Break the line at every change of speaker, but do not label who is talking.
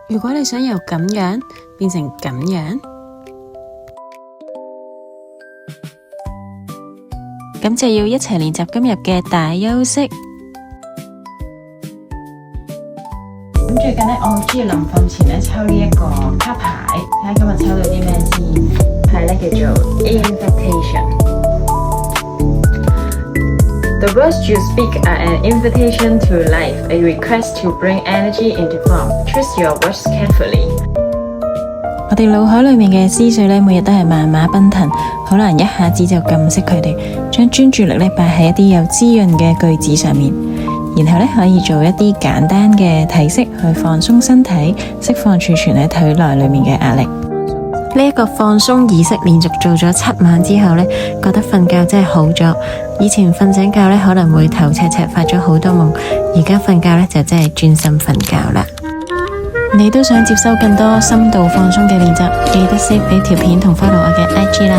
如果你想由咁樣變成咁樣，咁就要一齊練習今日嘅大休息。咁最近呢，我好中意臨瞓前呢抽呢一個卡牌，睇下今日抽到啲咩先。係呢，叫做 Invitation。The words you speak are an invitation to life, a request to bring energy into form. Choose your words carefully. 我哋腦海裏面嘅思緒呢，每日都係萬馬奔騰，好難一下子就撳熄佢哋，將專注力呢擺喺一啲有滋潤嘅句子上面，然後呢可以做一啲簡單嘅體式去放鬆身體，釋放儲存喺體內裏面嘅壓力。呢一個放鬆儀式連續做咗7晚之後呢，覺得瞓覺真係好咗。以前瞓醒覺呢可能會頭赤赤發咗好多夢，而家瞓覺呢就真係專心瞓覺啦。你都想接收更多深度放鬆嘅練習，記得 save 俾條片同 follow 我嘅 IG 啦。